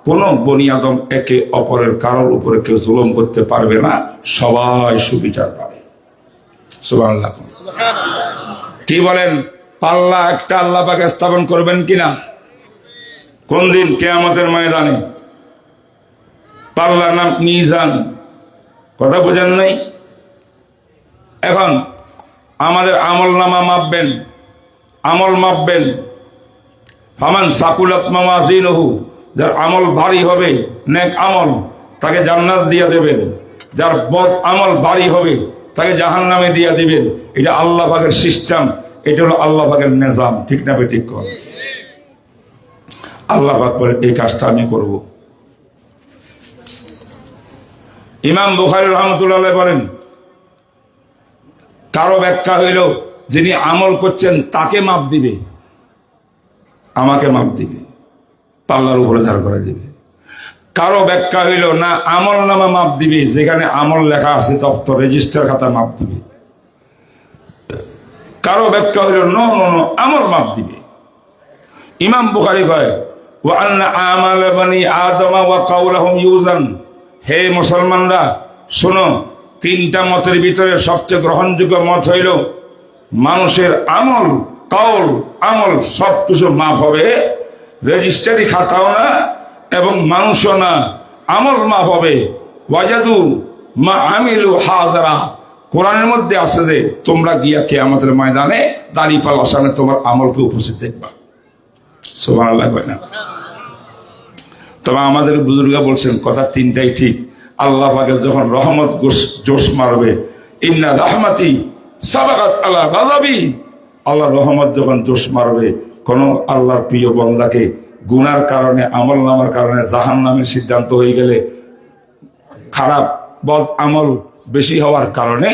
কোন বনি আদম একে অপরের কারোর উপরে কেউ জুলুম করতে পারবে না, সবাই সুবিচার পাবে। সুবহানাল্লাহ। কি বলেন? পাল্লা একটা আল্লাহ পাক স্থাপন করবেন কিনা? কোন দিন? কিয়ামতের ময়দানে। পাল্লার নাম মিজান। কথা বোঝেন নাই? এখন আমাদের আমল নামা মাপবেন, আমল মাপবেন। ফামান সাকুলাত মাওয়াজিনুহু, যার আমল ভারী হবে নেক আমল, তাকে জান্নাত দিয়ে দেবেন। যার বদ আমল ভারী হবে তাকে জাহান্নামে দিয়ে দিবেন। এটা আল্লাহ পাকের সিস্টেম, এটা হলো আল্লাহ পাকের নিজাম। ঠিক না বেঠিক? কর আল্লাহ পাক বলে এই কাজটা আমি করব। ইমাম বুখারী রাহমাতুল্লাহ আলাইহি বলেন, কারো ব্যাখ্যা হইল যিনি আমল করছেন তাকে মাপ দিবে, আমাকে মাপ দিবে, পাল্লার উপরে ধার করে দিবে। কারো ব্যাখ্যা হইল না, আমল নামা মাপ দিবে, যেখানে আমল লেখা আছে দপ্তর রেজিস্টার খাতা মাপ দিবে। কারো ব্যাখ্যা হইল নো নো নো, আমল মাপ দিবে। ইমাম বুখারী কয় ওয়া আন্না আমাল বানি আদম ওয়া কাউলুহুম ইউজান। হে মুসলমানরা শোনো, তিনটা মতের ভিতরে সবচেয়ে গ্রহণযোগ্য মত হইল মানুষের আমল, কাউল, আমল সবকিছু মাফ হবে। রেজিস্ট্রারি খাতাও না এবং মানুষও না, আমল মাফ হবে। ওয়াজাদু মা আমিলু হাজারা। কোরআনের মধ্যে আছে যে তোমরা গিয়া কিয়ামতের ময়দানে দাঁড়িপাল্লার সামনে তোমার আমলকে উপস্থিত দেখবা। সুবহানাল্লাহ কয় না? তবে আমাদের বুজুর্গা বলছেন কথা তিনটাই ঠিক। আল্লাহ পাকের যখন রহমত জোশ মারবে, ইন্না রাহমাতি সাবাকাত আলা গাযাবি, আল্লাহ রহমত যখন জোশ মারবে, কোন আল্লাহর প্রিয় বান্দাকে গুনার কারণে, আমল নামার কারণে জাহান্নামের সিদ্ধান্ত হয়ে গেলে, খারাপ বদ আমল বেশি হওয়ার কারণে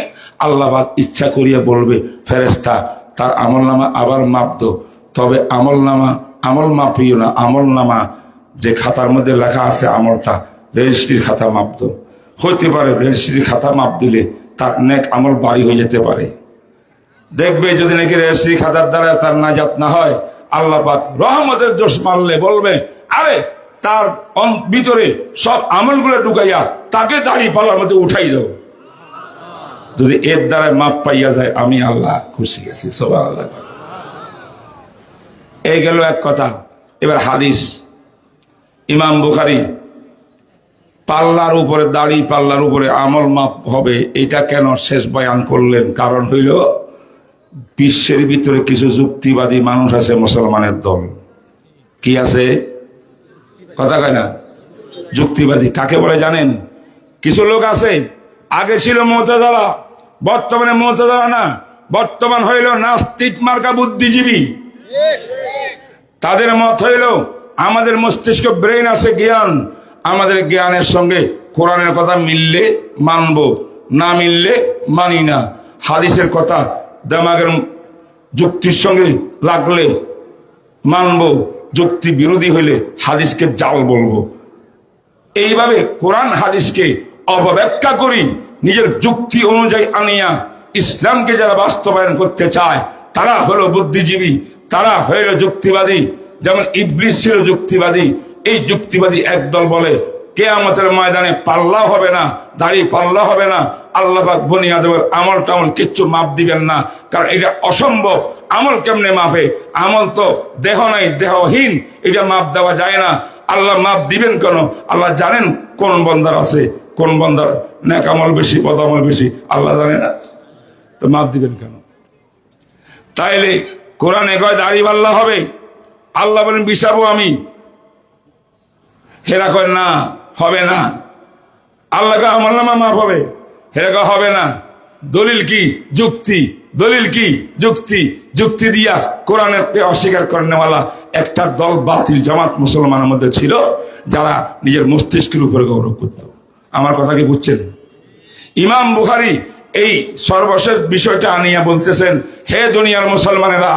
আল্লাহ পাক ইচ্ছা করিয়া বলবে ফেরেশতা তার আমল নামা আবার মাপ দো। তবে আমল নামা আমল মাপিও না, আমল নামা যে খাতার মধ্যে লেখা আছে আমলটা, রেজিস্ট্রির খাতা মাপ দো। হইতে পারে রেজিস্ট্রির খাতা মাপ দিলে তার নেক আমল বাড়ি হয়ে যেতে পারে। দেখবে যদি নাকি রেজিস্ট্রি খাতার দ্বারা তার নাজাত না হয়, আল্লাহ পাক রহমতের জোশ মারলে বলবে আরে তার ভিতরে সব আমলগুলো ঢুকাইয়া তাকে দাড়ি পাল্লার মধ্যে উঠাই দাও। যদি এর দ্বারা মাপ পাইয়া যায়, আমি আল্লাহ খুশি আছি। সুবহানাল্লাহ। এই গেল এক কথা। এবার হাদিস। ইমাম বুখারী পাল্লার উপরে, দাড়ি পাল্লার উপরে আমল মাপ হবে, এটা কেন শেষ বয়ান করলেন? কারণ হইল বিশ্বের ভিতরে কিছু যুক্তিবাদী মানুষ আছে, মুসলমানের দল। কি আছে? কথা কয় না? যুক্তিবাদী কাকে বলে জানেন? কিছু লোক আছে, আগে ছিল মুতাযালা, বর্তমানে মুতাযালা না, বর্তমান হইল নাস্তিক মার্কা বুদ্ধিজীবী। তাদের মত হইল আমাদের মস্তিষ্ক, ব্রেন আছে, জ্ঞান, আমাদের জ্ঞানের সঙ্গে কোরআনের কথা মিললে মানব, না মিললে মানি না। হাদিসের কথা দেমাগের যুক্তির সঙ্গে লাগলে মানব, যুক্তি বিরোধী হইলে হাদিসকে জাল বলবো। এইভাবে কোরআন হাদিসকে অপব্যাখ্যা করি, নিজের যুক্তি অনুযায়ী আনিয়া ইসলামকে যারা বাস্তবায়ন করতে চায় তারা হলো বুদ্ধিজীবী, তারা হইল যুক্তিবাদী। যেমন ইবলিস ছিল যুক্তিবাদী। এই যুক্তিবাদী একদল বলে কিয়ামতের ময়দানে পাল্লা হবে না, দাড়ি পাল্লা হবে না, আল্লাহ পাক বনি আদমের আমল টামল কিচ্ছু মাপ দিবেন না, কারণ এটা অসম্ভব। আমল কেমনে মাপে? আমল তো দেহ নাই, দেহহীন, এটা মাপ দেওয়া যায় না। আল্লাহ মাপ দিবেন কেন? আল্লাহ জানেন কোন বন্দার আছে, কোন বন্দার নেক আমল বেশি, বদ আমল বেশি, আল্লাহ জানে না, তো মাপ দিবেন কেন? তাইলে কোরআনে কয় দাড়ি পাল্লা হবে, আল্লাহ বলেন বিছাবো আমি। হেরা কয় না, হবে না। আল্লাহ কয় আমল নামা মাপ হবে, হেরা কয় হবে না। দলিল কি? যুক্তি। দলিল কি? যুক্তি। যুক্তি দিয়া কোরআনকে অস্বীকার করেনওয়ালা একটা দল বাতিল জামাত মুসলমানের মধ্যে ছিল, যারা নিজের মস্তিষ্কের উপরে গৌরব করত। আমার কথা কি বুঝছেন? ইমাম বুখারী এই সর্বশেষ বিষয়টা আনিয়া বলতেছেন, হে দুনিয়ার মুসলমানেরা,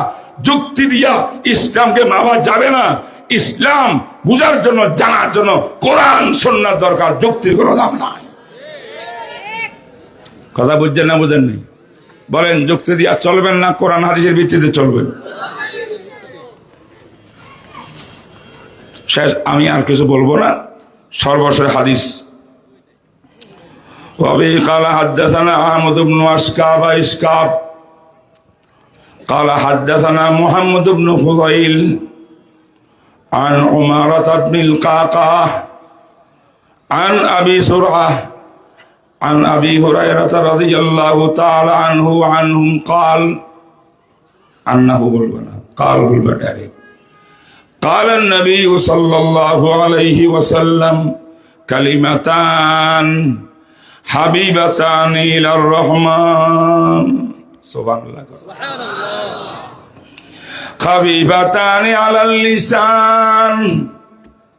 যুক্তি দিয়া ইসলামকে মাপা যাবে না। ইসলাম বুঝার জন্য, জানার জন্য কোরআন সুন্নাহর দরকার, যুক্তির কোনো দাম নাই। কথা বুঝছেন না বুঝেন নি? বলেন যুক্তি দিয়া চলবেন না কোরআন হাদিসের ভিত্তিতে চলবেন? শেষ, আমি আর কিছু বলবো না। সর্বশেষ হাদিস। وبه قال حدثنا أحمد بن أشكاب إسكاب قال حدثنا محمد بن فضيل عن عمارة بن القعقاع عن أبي سرعة عن أبي هريرة رضي الله تعالى عنه وعنهم قال أنه قال بالبداري قال النبي صلى الله عليه وسلم كلمتان حبيبتان إلى الرحمن سبحان الله خفيفتان على اللسان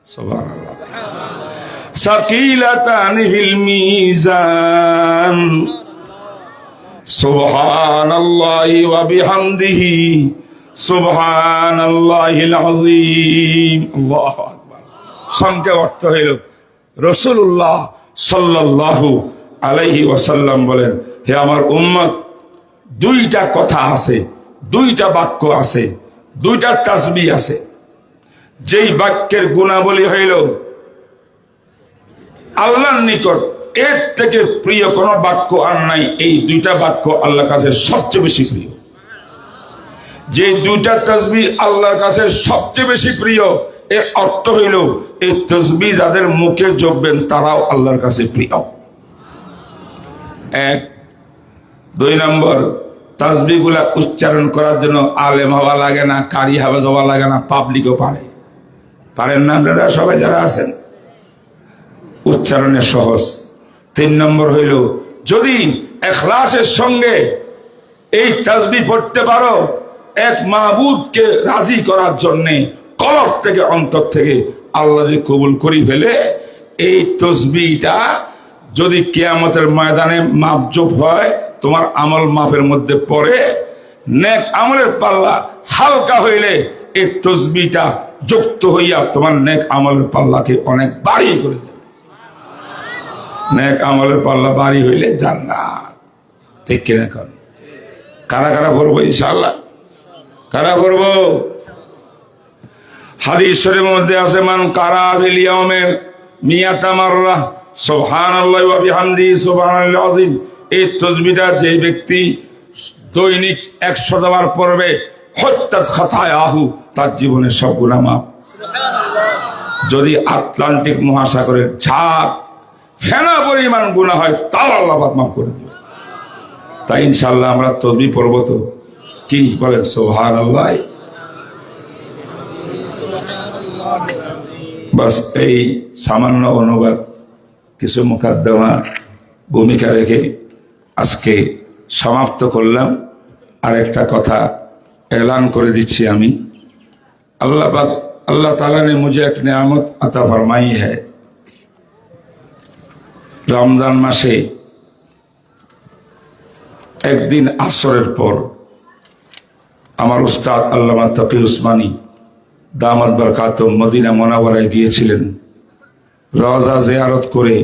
سبحان الله ثقيلتان في الميزان سبحان الله وبحمده سبحان الله العظيم الله আকবার সংক্ষেপ অর্থ হইল রাসূলুল্লাহ সাল্লাল্লাহু আলাইহি ওয়াসাল্লাম বলেন, হে আমার উম্মত, দুইটা কথা আছে, দুইটা বাক্য আছে, দুইটা তাসবিহ আছে, যেই বাক্যের গুণাবলী হইল আল্লাহর নিকট এর থেকে প্রিয় কোন বাক্য আর নাই। এই দুইটা বাক্য আল্লাহর কাছে সবচেয়ে বেশি প্রিয়। যে দুইটা তাসবিহ আল্লাহর কাছে সবচেয়ে বেশি প্রিয়, এর অর্থ হইল এই তাসবিহ যাদের মুখে জপবেন তারাও আল্লাহর কাছে প্রিয়। এক। দুই নম্বর, তাসবিহ গুলা উচ্চারণ করার জন্য আলেম হওয়া লাগে না, কারি হাফেজ হওয়া লাগে না, পাবলিকও পারেন না আপনারা সবাই যারা আছেন, উচ্চারণে সহজ। তিন নম্বর হইল যদি ইখলাসের সঙ্গে এই তাসবিহ পড়তে পারো এক মাহবুবকে রাজি করার জন্যে, কলব থেকে অন্তর থেকে আল্লাহ যে কবুল করি ফেলে, এই তাসবিহটা যদি কিয়ামতের ময়দানে মাপজোপ হয়, তোমার আমল মাপের মধ্যে পড়ে, নেক আমলের পাল্লা হালকা হইলে এই তাসবিহটা যুক্ত হইয়া তোমার নেক আমলের পাল্লাকে অনেক বাড়ি করে দেবে। নেক আমলের পাল্লা বাড়ি হইলে জান্নাত। ঠিক কিনা এখন কারা কারা পড়বো ইনশাআল্লাহ? কারা পড়বো? হাদিস শরীফের মধ্যে আছে, মান কারা বিল ইয়াউমে মিয়াতা মাররা সুবহানাল্লাহি ওয়া বিহামদিহি সুবহানাল্লাহিল আযীম, এই তাসবিহটা যে ব্যক্তি দৈনিক 100 বার পড়বে, হত্তাত খাতায়াহু, তার জীবনের সব গুনাহ মাফ। যদি আটলান্টিক মহাসাগরের ঝাঁক ফেনা পরিমাণ গুনাহ হয় তাও আল্লাহ মাফ করে দেবে। তাই ইনশাআল্লাহ আমরা তাসবিহ পড়ব তো, কি বলেন? সুবহানাল্লাহ। বাস এই সামান্য অনুবাদ, কিছু মুকাদ্দমা ভূমিকা রেখে আজকে সমাপ্ত করলাম। আর একটা কথা এলান করে দিচ্ছি আমি, अल्लाह ताला ने मुझे एक नेमत अता फरमाई है। रमजान मासे एक दिन आसरेर पर আমার উস্তাদ আল্লামা তকি উসমানী দামাত বরকাতুহু মদিনা মুনাওয়ারায় গিয়েছিলেন। রওজা জিয়ারত করে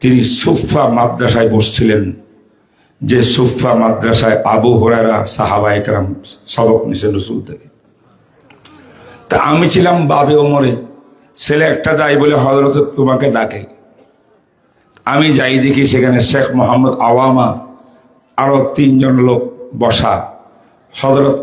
তিনি সুফা মাদ্রাসায় বসছিলেন, যে সুফা মাদ্রাসায় আবু হুরায়রা সাহাবায়ে কেরাম সবক নিছেন রাসূল থেকে। তা আমি ছিলাম বাবে ওমরে, ছেলে একটা যাই বলে হযরত তোমাকে ডাকে। আমি যাই দেখি সেখানে শেখ মোহাম্মদ আওয়ামা আরো 3 জন লোক বসা। হযরত